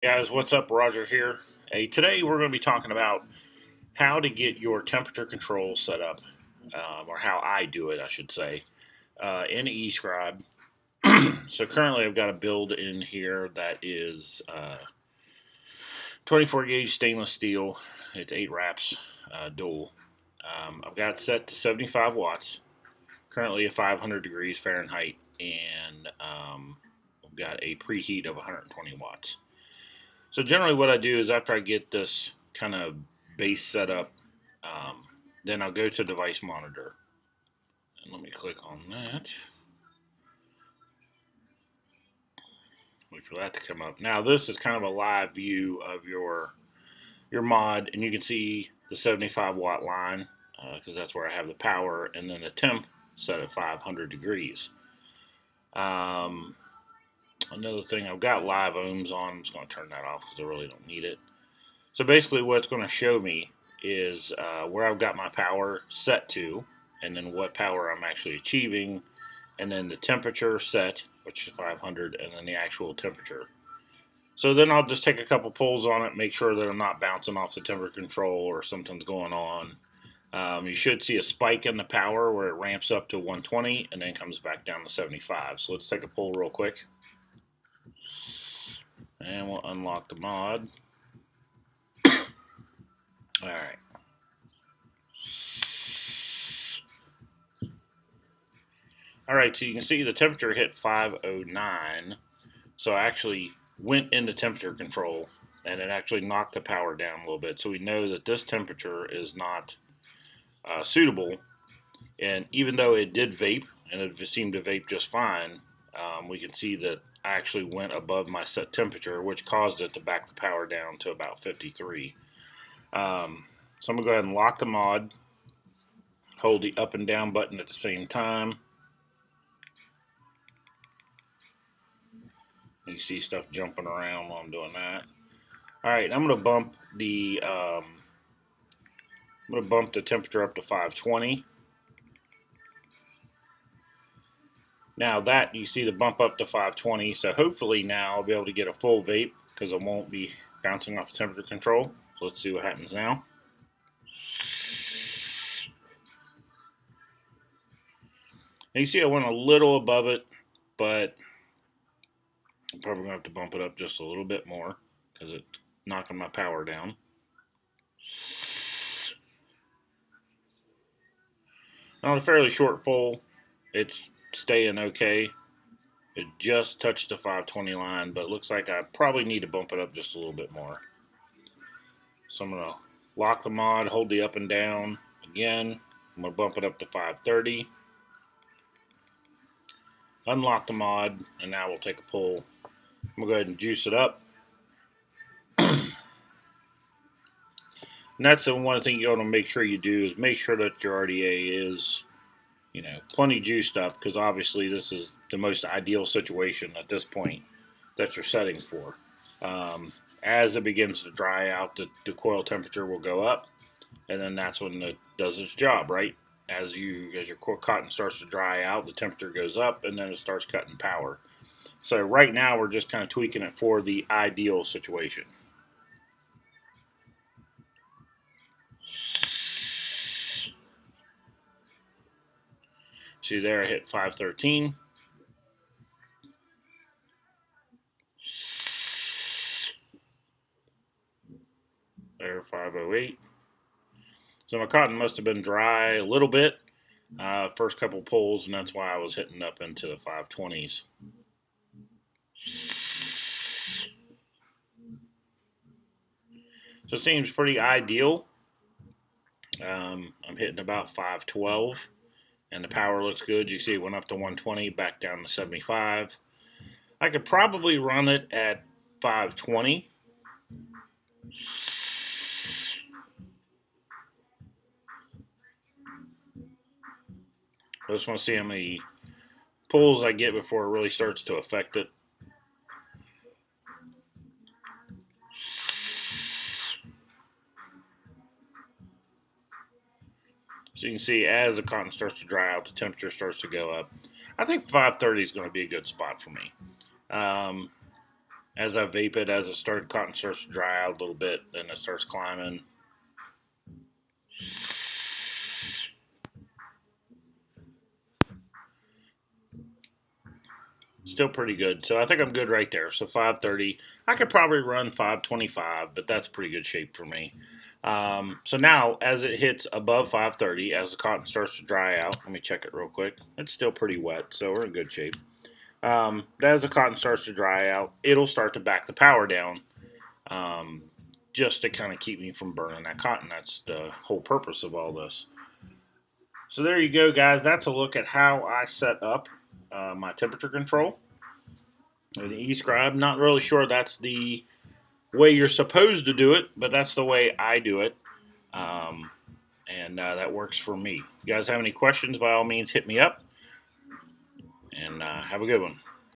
Guys, what's up? Roger here. Hey, today we're going to be talking about how to get your temperature control set up, or how I do it, I should say, in Escribe. So currently, I've got a build in here that is 24 gauge stainless steel. It's 8 wraps, dual. I've got it set to 75 watts, currently at 500 degrees Fahrenheit, and I've got a preheat of 120 watts. So generally, what I do is after I get this kind of base set up, um, then I'll go to device monitor, and let me click on that. Wait for that to come up. Now this is kind of a live view of your mod, and you can see the 75 watt line because that's where I have the power, and then the temp set at 500 degrees. Um, Another thing, I've got live ohms on. I'm just going to turn that off because I really don't need it. So basically, what it's going to show me is where I've got my power set to, and then what power I'm actually achieving, and then the temperature set, which is 500, and then the actual temperature. So then I'll just take a couple pulls on it, make sure that I'm not bouncing off the temperature control or something's going on. You should see a spike in the power where it ramps up to 120 and then comes back down to 75. So let's take a pull real quick. And we'll unlock the mod. All right. All right, so you can see the temperature hit 509. So I actually went into temperature control and it actually knocked the power down a little bit. So we know that this temperature is not suitable. And even though it did vape and it seemed to vape just fine, we can see that I actually went above my set temperature, which caused it to back the power down to about 53. So I'm going to go ahead and lock the mod, hold the up and down button at the same time. You see stuff jumping around while I'm doing that. All right, I'm going to bump the temperature up to 520. Now that you see the bump up to 520, so hopefully now I'll be able to get a full vape because I won't be bouncing off temperature control. So let's see what happens now. And you see I went a little above it, but I'm probably going to have to bump it up just a little bit more because it's knocking my power down. On a fairly short pull, it's staying okay. It just touched the 520 line, but it looks like I probably need to bump it up just a little bit more. So I'm going to lock the mod, hold the up and down again. I'm going to bump it up to 530. Unlock the mod, and now we'll take a pull. I'm going to go ahead and juice it up. And that's the one thing you want to make sure you do is make sure that your RDA is, plenty juiced up because obviously this is the most ideal situation at this point that you're setting for. As it begins to dry out, the coil temperature will go up, and then that's when it does its job, right? As your cotton starts to dry out, the temperature goes up, and then it starts cutting power. So right now we're just kind of tweaking it for the ideal situation. See there, I hit 513. There, 508. So my cotton must have been dry a little bit first couple pulls, and that's why I was hitting up into the 520s. So it seems pretty ideal. I'm hitting about 512, and the power looks good. You see it went up to 120, back down to 75. I could probably run it at 520. I just want to see how many pulls I get before it really starts to affect it. So you can see as the cotton starts to dry out, the temperature starts to go up. I think 530 is going to be a good spot for me. as I vape it, as cotton starts to dry out a little bit, then it starts climbing. Still pretty good. So I think I'm good right there. So 530. I could probably run 525, but that's pretty good shape for me. So now, as it hits above 530, as the cotton starts to dry out, let me check it real quick. It's still pretty wet, so we're in good shape. As the cotton starts to dry out, it'll start to back the power down, um, just to kind of keep me from burning that cotton. That's the whole purpose of all this. So there you go, guys. That's a look at how I set up my temperature control with the Escribe. Not really sure that's the way you're supposed to do it, but that's the way I do it. Um, and that works for me. If you guys have any questions, by all means, hit me up, and have a good one.